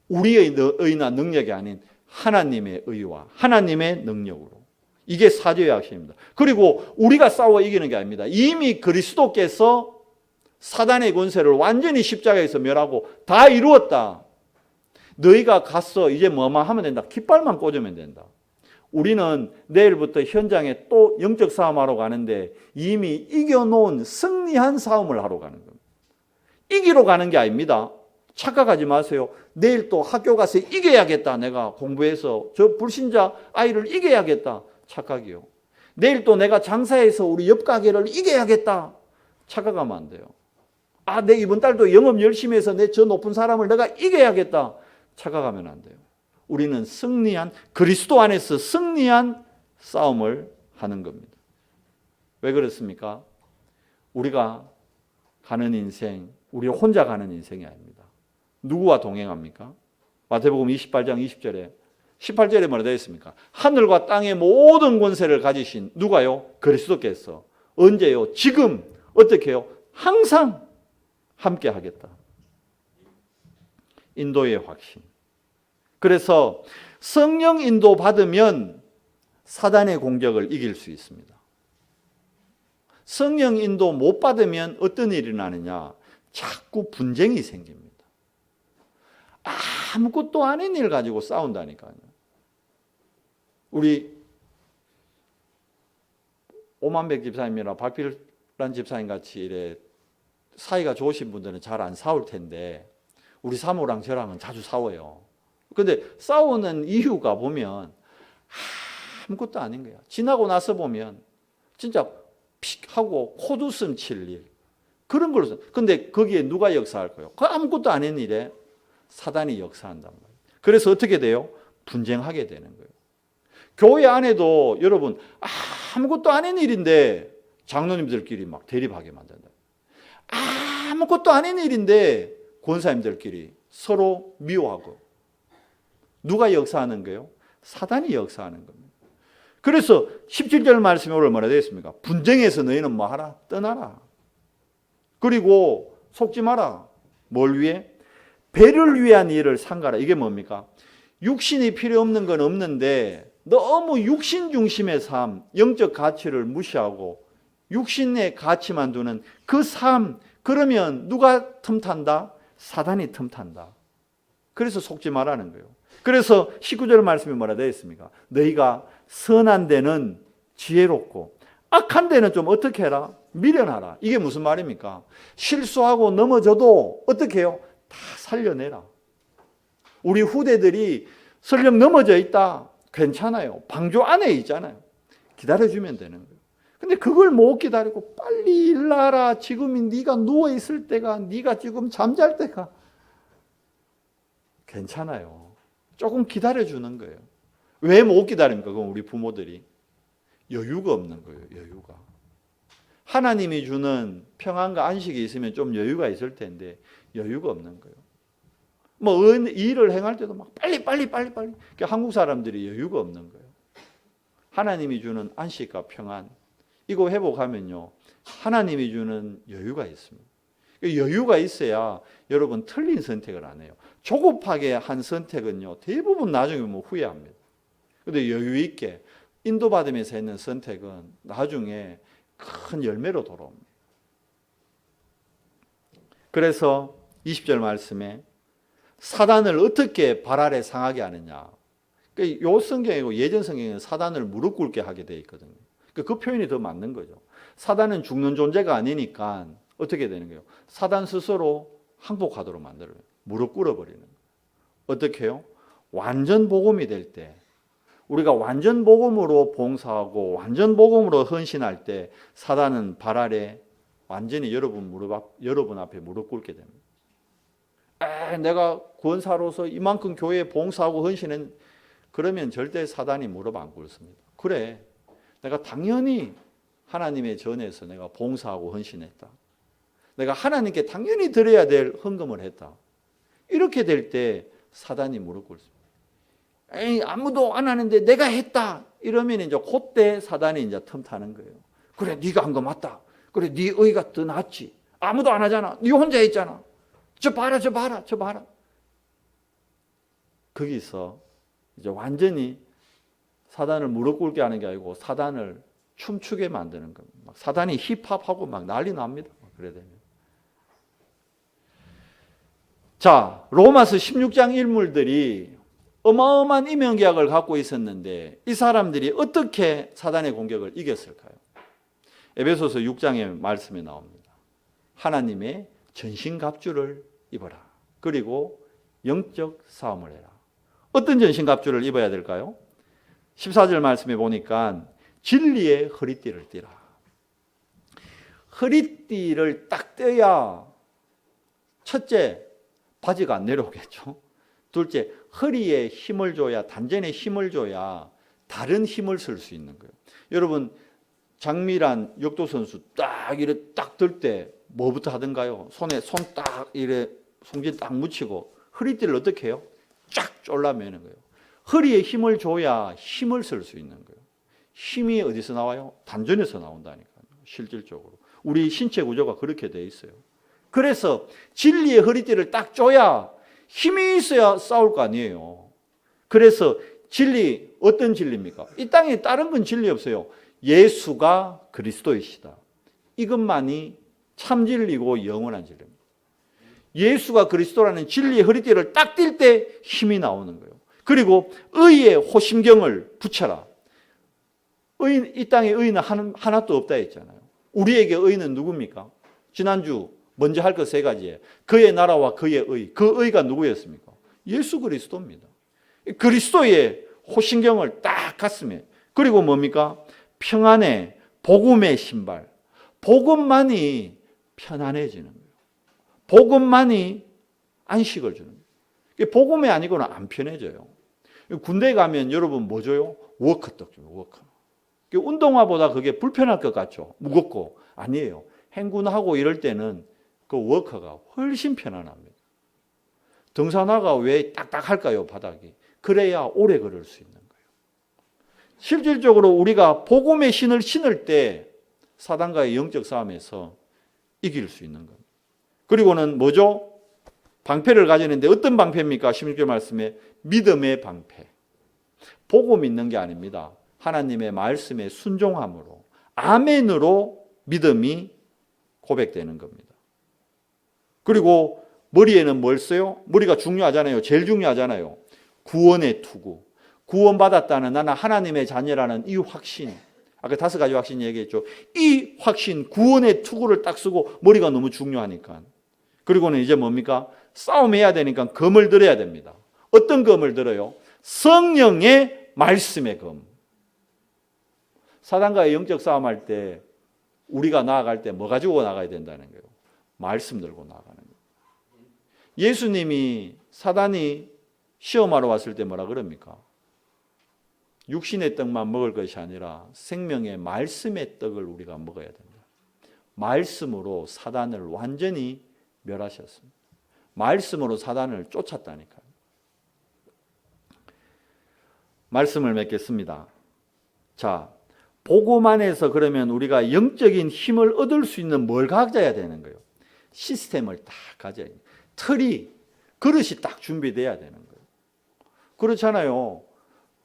우리의 의나 능력이 아닌 하나님의 의와 하나님의 능력으로. 이게 사죄의 확신입니다. 그리고 우리가 싸워 이기는 게 아닙니다. 이미 그리스도께서 사단의 권세를 완전히 십자가에서 멸하고 다 이루었다. 너희가 가서 이제 뭐만 하면 된다. 깃발만 꽂으면 된다. 우리는 내일부터 현장에 또 영적 싸움하러 가는데 이미 이겨놓은 승리한 싸움을 하러 가는 겁니다. 이기러 가는 게 아닙니다. 착각하지 마세요. 내일 또 학교 가서 이겨야겠다. 내가 공부해서 저 불신자 아이를 이겨야겠다. 착각이요. 내일 또 내가 장사해서 우리 옆 가게를 이겨야겠다. 착각하면 안 돼요. 아, 내 이번 달도 영업 열심히 해서 내 저 높은 사람을 내가 이겨야겠다. 착각하면 안 돼요. 우리는 승리한, 그리스도 안에서 승리한 싸움을 하는 겁니다. 왜 그렇습니까? 우리가 가는 인생, 우리 혼자 가는 인생이 아닙니다. 누구와 동행합니까? 마태복음 28장 20절에 18절에 뭐라 되어 있습니까? 하늘과 땅의 모든 권세를 가지신 누가요? 그리스도께서 언제요? 지금. 어떻게 해요? 항상 함께 하겠다. 인도의 확신. 그래서 성령 인도 받으면 사단의 공격을 이길 수 있습니다. 성령 인도 못 받으면 어떤 일이 나느냐? 자꾸 분쟁이 생깁니다. 아무것도 아닌 일 가지고 싸운다니까요. 우리 오만백 집사님이나 박필란 집사님 같이 이래 사이가 좋으신 분들은 잘 안 싸울 텐데 우리 사모랑 저랑은 자주 싸워요. 근데 싸우는 이유가 보면 아무것도 아닌 거야. 지나고 나서 보면 진짜 픽 하고 콧웃음 칠 일. 그런 걸로. 근데 거기에 누가 역사할 거예요? 그 아무것도 아닌 일에 사단이 역사한단 말이에요. 그래서 어떻게 돼요? 분쟁하게 되는 거예요. 교회 안에도 여러분 아무것도 아닌 일인데 장로님들끼리 막 대립하게 만든다. 아무것도 아닌 일인데 권사님들끼리 서로 미워하고. 누가 역사하는 거예요? 사단이 역사하는 겁니다. 그래서 17절 말씀에 오늘 뭐라 되어 있습니까? 분쟁에서 너희는 뭐 하라? 떠나라. 그리고 속지 마라. 뭘 위해? 배를 위한 일을 삼가라. 이게 뭡니까? 육신이 필요 없는 건 없는데 너무 육신 중심의 삶, 영적 가치를 무시하고 육신의 가치만 두는 그 삶, 그러면 누가 틈탄다? 사단이 틈탄다. 그래서 속지 말라는 거예요. 그래서 19절 말씀에 뭐라 되어 있습니까? 너희가 선한 데는 지혜롭고 악한 데는 좀 어떻게 해라? 미련하라. 이게 무슨 말입니까? 실수하고 넘어져도 어떻게 해요? 다 살려내라. 우리 후대들이 설령 넘어져 있다. 괜찮아요. 방조 안에 있잖아요. 기다려주면 되는 거예요. 근데 그걸 못 기다리고 빨리 일나라. 지금이 네가 누워있을 때가, 네가 지금 잠잘 때가. 괜찮아요. 조금 기다려주는 거예요. 왜 못 기다립니까? 그건 우리 부모들이. 여유가 없는 거예요. 여유가. 하나님이 주는 평안과 안식이 있으면 좀 여유가 있을 텐데 여유가 없는 거예요. 뭐 일을 행할 때도 막 빨리. 그러니까 한국 사람들이 여유가 없는 거예요. 하나님이 주는 안식과 평안 이거 회복하면요. 하나님이 주는 여유가 있습니다. 여유가 있어야 여러분 틀린 선택을 안 해요. 조급하게 한 선택은요. 대부분 나중에 뭐 후회합니다. 그런데 여유 있게 인도받으면서 했는 선택은 나중에 큰 열매로 돌아옵니다. 그래서 20절 말씀에 사단을 어떻게 발 아래 상하게 하느냐. 요 성경이고 예전 성경에는 사단을 무릎 꿇게 하게 되어 있거든요. 그 표현이 더 맞는 거죠. 사단은 죽는 존재가 아니니까 어떻게 되는 거예요? 사단 스스로 항복하도록 만들어요. 무릎 꿇어버리는 거예요. 어떻게 해요? 완전 복음이 될 때, 우리가 완전 복음으로 봉사하고 완전 복음으로 헌신할 때 사단은 발 아래 완전히 여러분 앞에 무릎 꿇게 됩니다. 내가 권사로서 이만큼 교회에 봉사하고 헌신은 그러면 절대 사단이 무릎 안 꿇습니다. 그래, 내가 당연히 하나님의 전에서 내가 봉사하고 헌신했다. 내가 하나님께 당연히 드려야 될 헌금을 했다. 이렇게 될 때 사단이 무릎 꿇습니다. 에이, 아무도 안 하는데 내가 했다. 이러면 이제 그때 사단이 이제 틈타는 거예요. 그래, 네가 한 거 맞다. 그래, 네 의가 더 낫지. 아무도 안 하잖아. 네 혼자 했잖아. 저 봐라. 거기서 이제 완전히 사단을 무릎 꿇게 하는 게 아니고 사단을 춤추게 만드는 겁니다. 막 사단이 힙합하고 막 난리 납니다. 그래 되면. 자, 로마서 16장 인물들이 어마어마한 이명계약을 갖고 있었는데 이 사람들이 어떻게 사단의 공격을 이겼을까요? 에베소서 6장의 말씀에 나옵니다. 하나님의 전신갑주를 입어라. 그리고 영적 싸움을 해라. 어떤 전신갑주를 입어야 될까요? 14절 말씀에 보니까 진리의 허리띠를 띠라. 허리띠를 딱 떼야 첫째, 바지가 안 내려오겠죠. 둘째, 허리에 힘을 줘야, 단전에 힘을 줘야 다른 힘을 쓸 수 있는 거예요. 여러분, 장미란 역도선수 딱 이래 딱 들 때 뭐부터 하던가요? 손에 손 딱 이래 송진 딱 묻히고 허리띠를 어떻게 해요? 쫙 졸라매는 거예요. 허리에 힘을 줘야 힘을 쓸 수 있는 거예요. 힘이 어디서 나와요? 단전에서 나온다니까요. 실질적으로. 우리 신체 구조가 그렇게 돼 있어요. 그래서 진리의 허리띠를 딱 쪼야 힘이 있어야 싸울 거 아니에요. 그래서 진리, 어떤 진리입니까? 이 땅에 다른 건 진리 없어요. 예수가 그리스도이시다. 이것만이 참 진리고 영원한 진리입니다. 예수가 그리스도라는 진리의 허리띠를 딱 뛸 때 힘이 나오는 거예요. 그리고 의의 호심경을 붙여라. 이 땅에 의는 하나도 없다 했잖아요. 우리에게 의는 누굽니까? 지난주 먼저 할 것 세 가지예요. 그의 나라와 그의 의. 그 의가 누구였습니까? 예수 그리스도입니다. 그리스도의 호심경을 딱 가슴에. 그리고 뭡니까? 평안의 복음의 신발. 복음만이 편안해지는 거예요. 복음만이 안식을 주는 거예요. 복음이 아니고는 안 편해져요. 군대 가면 여러분 뭐 줘요? 워커떡 줘요. 워커. 운동화보다 그게 불편할 것 같죠? 무겁고. 아니에요. 행군하고 이럴 때는 그 워커가 훨씬 편안합니다. 등산화가 왜 딱딱할까요? 바닥이. 그래야 오래 걸을 수 있는 거예요. 실질적으로 우리가 복음의 신을 신을 때 사단과의 영적 싸움에서 이길 수 있는 겁니다. 그리고는 뭐죠? 방패를 가지는데 어떤 방패입니까? 16절 말씀에 믿음의 방패. 보고 믿는 게 아닙니다. 하나님의 말씀에 순종함으로 아멘으로 믿음이 고백되는 겁니다. 그리고 머리에는 뭘 써요? 머리가 중요하잖아요. 제일 중요하잖아요. 구원의 투구. 구원받았다는 나는 하나님의 자녀라는 이 확신. 아까 5가지 확신 얘기했죠. 이 확신, 구원의 투구를 딱 쓰고 머리가 너무 중요하니까. 그리고는 이제 뭡니까? 싸움해야 되니까 검을 들어야 됩니다. 어떤 검을 들어요? 성령의 말씀의 검. 사단과의 영적 싸움할 때 우리가 나아갈 때 뭐 가지고 나가야 된다는 거예요? 말씀 들고 나가는 거예요. 예수님이 사단이 시험하러 왔을 때 뭐라 그럽니까? 육신의 떡만 먹을 것이 아니라 생명의 말씀의 떡을 우리가 먹어야 된다. 말씀으로 사단을 완전히 멸하셨습니다. 말씀으로 사단을 쫓았다니까요. 말씀을 맺겠습니다. 자, 복음 안에서 그러면 우리가 영적인 힘을 얻을 수 있는 뭘 가져야 되는 거예요? 시스템을 딱 가져야 돼요. 틀이, 그릇이 딱 준비돼야 되는 거예요. 그렇잖아요.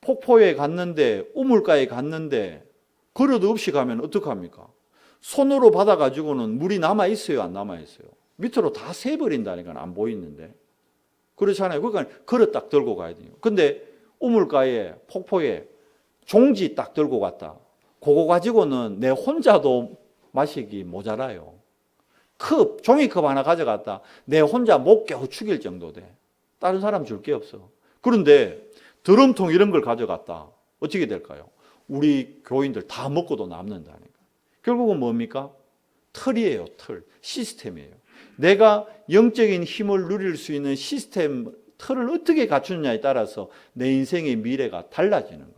폭포에 갔는데, 우물가에 갔는데 그릇 없이 가면 어떡합니까? 손으로 받아가지고는 물이 남아있어요? 안 남아있어요? 밑으로 다 새버린다니까 안 보이는데. 그렇잖아요. 그러니까 그릇 딱 들고 가야 돼요. 근데 우물가에, 폭포에 종지 딱 들고 갔다. 그거 가지고는 내 혼자도 마시기 모자라요. 컵, 종이컵 하나 가져갔다. 내 혼자 목 겨우 죽일 정도 돼. 다른 사람 줄 게 없어. 그런데 드럼통 이런 걸 가져갔다. 어떻게 될까요? 우리 교인들 다 먹고도 남는다니까. 결국은 뭡니까? 틀이에요, 틀. 시스템이에요. 내가 영적인 힘을 누릴 수 있는 시스템, 틀을 어떻게 갖추느냐에 따라서 내 인생의 미래가 달라지는 겁니다.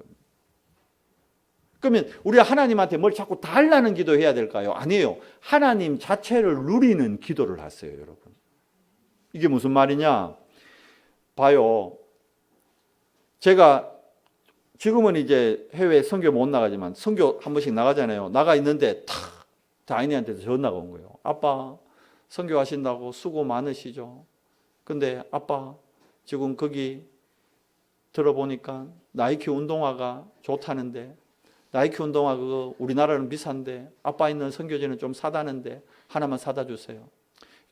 그러면 우리가 하나님한테 뭘 자꾸 달라는 기도해야 될까요? 아니에요. 하나님 자체를 누리는 기도를 하세요, 여러분. 이게 무슨 말이냐? 봐요. 제가 지금은 이제 해외 선교 못 나가지만 선교 한 번씩 나가잖아요. 나가 있는데 탁 다인이한테 전화가 온 거예요. 아빠 선교하신다고 수고 많으시죠? 근데 아빠 지금 거기 들어보니까 나이키 운동화가 좋다는데 나이키 운동화 그거 우리나라는 비싼데 아빠 있는 선교지는 좀 사다는데 하나만 사다 주세요.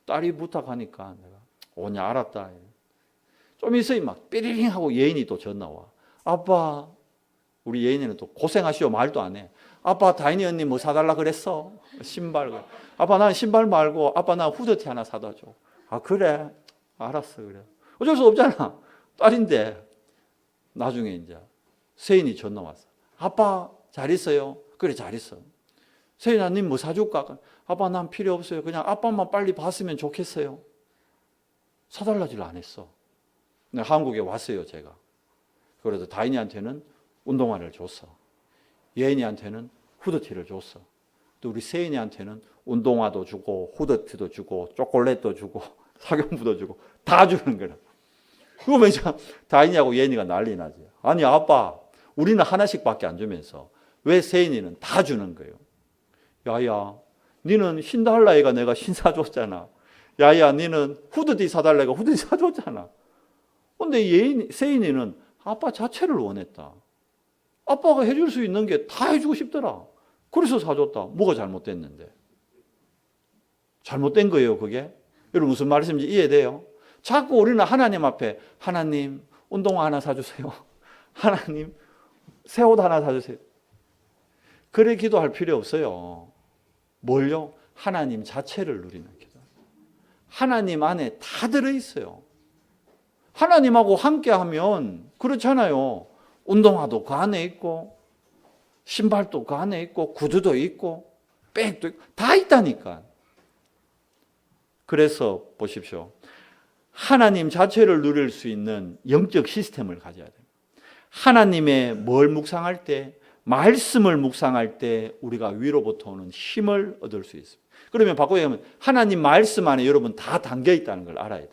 딸이 부탁하니까 내가 오냐 알았다. 좀 있어요. 막 삐리링 하고 예인이 또 전화 와. 아빠, 우리 예인이는 또 고생하시오 말도 안 해. 아빠 다인이 언니 뭐 사달라 그랬어? 신발. 아빠 난 신발 말고 아빠 나 후드티 하나 사다 줘. 아 그래? 알았어 그래. 어쩔 수 없잖아. 딸인데. 나중에 이제 세인이 전화 왔어. 아빠 잘 있어요? 그래 잘 있어. 세인아 님 뭐 사줄까? 아빠 난 필요 없어요. 그냥 아빠만 빨리 봤으면 좋겠어요. 사달라질 안 했어. 한국에 왔어요, 제가. 그래도 다인이한테는 운동화를 줬어. 예인이한테는 후드티를 줬어. 또 우리 세인이한테는 운동화도 주고, 후드티도 주고, 초콜릿도 주고, 사경부도 주고, 다 주는 거야. 그러면 이제 다인이하고 예인이가 난리 나지. 아니, 아빠, 우리는 하나씩밖에 안 주면서 왜 세인이는 다 주는 거예요? 야야, 니는 신달라이가 내가 신 사줬잖아. 야야, 니는 후드티 사달라이가 후드티 사줬잖아. 근데 세인이는 아빠 자체를 원했다. 아빠가 해줄 수 있는 게 다 해주고 싶더라. 그래서 사줬다. 뭐가 잘못됐는데? 잘못된 거예요, 그게? 여러분 무슨 말씀인지 이해돼요? 자꾸 우리는 하나님 앞에 하나님 운동화 하나 사주세요. 하나님 새 옷 하나 사주세요. 그래 기도할 필요 없어요. 뭘요? 하나님 자체를 누리는 기도. 하나님 안에 다 들어있어요. 하나님하고 함께하면 그렇잖아요. 운동화도 그 안에 있고 신발도 그 안에 있고 구두도 있고 백도 있고 다 있다니까. 그래서 보십시오. 하나님 자체를 누릴 수 있는 영적 시스템을 가져야 됩니다. 하나님의 뭘 묵상할 때, 말씀을 묵상할 때 우리가 위로부터 오는 힘을 얻을 수 있습니다. 그러면 바꿔 얘기하면 하나님 말씀 안에 여러분 다 담겨 있다는 걸 알아야 돼요.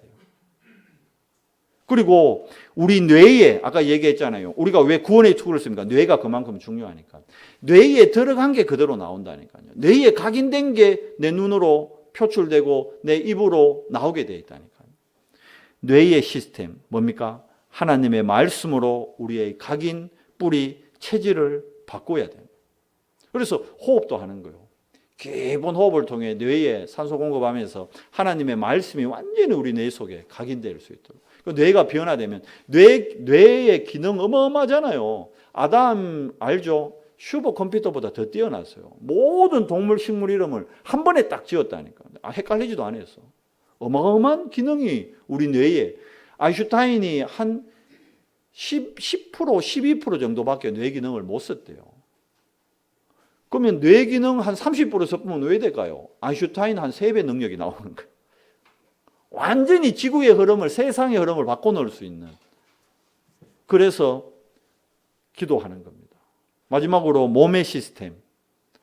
그리고 우리 뇌에 아까 얘기했잖아요. 우리가 왜 구원의 투구를 씁니까? 뇌가 그만큼 중요하니까. 뇌에 들어간 게 그대로 나온다니까요. 뇌에 각인된 게 내 눈으로 표출되고 내 입으로 나오게 돼 있다니까요. 뇌의 시스템 뭡니까? 하나님의 말씀으로 우리의 각인, 뿌리, 체질을 바꿔야 됩니다. 그래서 호흡도 하는 거예요. 깊은 호흡을 통해 뇌에 산소 공급하면서 하나님의 말씀이 완전히 우리 뇌 속에 각인될 수 있도록. 뇌가 변화되면 뇌의 기능 어마어마하잖아요. 아담 알죠? 슈퍼컴퓨터보다 더 뛰어났어요. 모든 동물, 식물 이름을 한 번에 딱 지었다니까. 헷갈리지도 않았어. 어마어마한 기능이 우리 뇌에. 아인슈타인이 한 10%, 12% 정도밖에 뇌 기능을 못 썼대요. 그러면 뇌 기능 한 30% 섞으면 왜 될까요? 아인슈타인 한 3배 능력이 나오는 거예요. 완전히 지구의 흐름을, 세상의 흐름을 바꿔놓을 수 있는. 그래서 기도하는 겁니다. 마지막으로 몸의 시스템.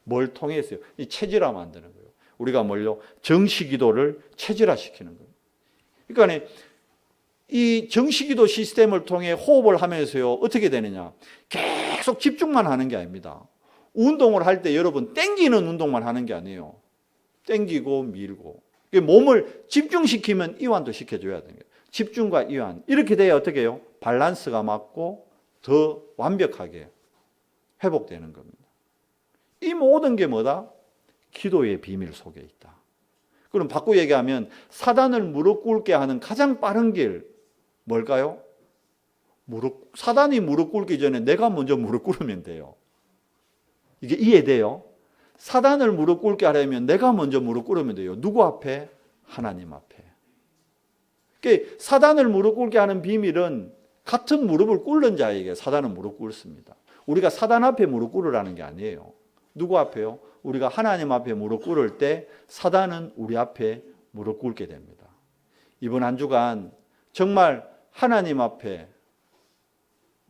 뭘 통해서요? 이 체질화 만드는 거예요. 우리가 뭘요? 정시 기도를 체질화시키는 거예요. 그러니까 이 정시 기도 시스템을 통해 호흡을 하면서요. 어떻게 되느냐? 계속 집중만 하는 게 아닙니다. 운동을 할 때 여러분 땡기는 운동만 하는 게 아니에요. 땡기고 밀고. 몸을 집중시키면 이완도 시켜줘야 되는 거예요. 집중과 이완. 이렇게 돼야 어떻게 해요? 밸런스가 맞고 더 완벽하게 회복되는 겁니다. 이 모든 게 뭐다? 기도의 비밀 속에 있다. 그럼 바꾸고 얘기하면 사단을 무릎 꿇게 하는 가장 빠른 길 뭘까요? 사단이 무릎 꿇기 전에 내가 먼저 무릎 꿇으면 돼요. 이게 이해돼요? 사단을 무릎 꿇게 하려면 내가 먼저 무릎 꿇으면 돼요. 누구 앞에? 하나님 앞에. 그러니까 사단을 무릎 꿇게 하는 비밀은 같은 무릎을 꿇는 자에게 사단은 무릎 꿇습니다. 우리가 사단 앞에 무릎 꿇으라는 게 아니에요. 누구 앞에요? 우리가 하나님 앞에 무릎 꿇을 때 사단은 우리 앞에 무릎 꿇게 됩니다. 이번 한 주간 정말 하나님 앞에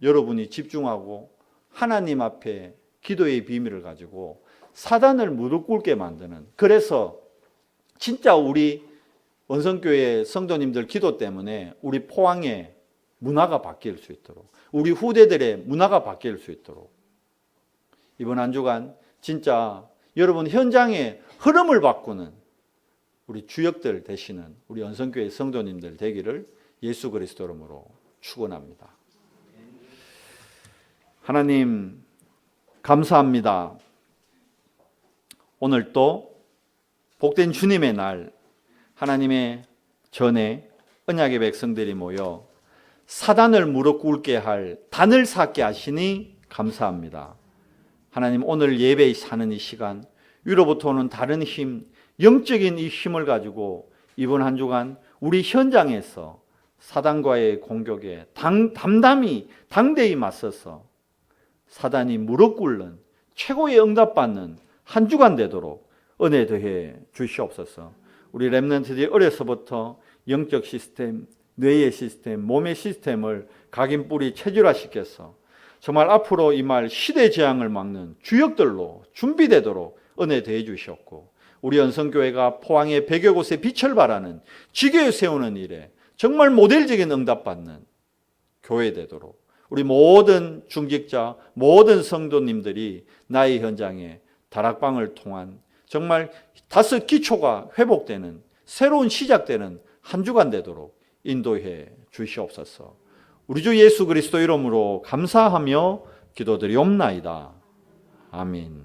여러분이 집중하고 하나님 앞에 기도의 비밀을 가지고 사단을 무릎 꿇게 만드는, 그래서 진짜 우리 원성교회 성도님들 기도 때문에 우리 포항의 문화가 바뀔 수 있도록, 우리 후대들의 문화가 바뀔 수 있도록 이번 한 주간 진짜 여러분 현장의 흐름을 바꾸는 우리 주역들 되시는 우리 원성교회 성도님들 되기를 예수 그리스도 이름으로 축원합니다. 하나님 감사합니다. 오늘 또 복된 주님의 날 하나님의 전에 언약의 백성들이 모여 사단을 무릎 꿇게 할 단을 쌓게 하시니 감사합니다. 하나님 오늘 예배 사는 이 시간 위로부터 오는 다른 힘, 영적인 이 힘을 가지고 이번 한 주간 우리 현장에서 사단과의 공격에 담담히 당대히 맞서서 사단이 무릎 꿇는 최고의 응답받는 한 주간 되도록 은혜 더해 주시옵소서. 우리 렘넌트들이 어려서부터 영적 시스템, 뇌의 시스템, 몸의 시스템을 각인 뿌리 체질화시켜서 정말 앞으로 이 말 시대 재앙을 막는 주역들로 준비되도록 은혜 더해 주셨고, 우리 연성교회가 포항의 100여 곳에 빛을 발하는 지교에 세우는 일에 정말 모델적인 응답받는 교회 되도록 우리 모든 중직자, 모든 성도님들이 나의 현장에 다락방을 통한 정말 다섯 기초가 회복되는 새로운 시작되는 한 주간 되도록 인도해 주시옵소서. 우리 주 예수 그리스도 이름으로 감사하며 기도드리옵나이다. 아멘.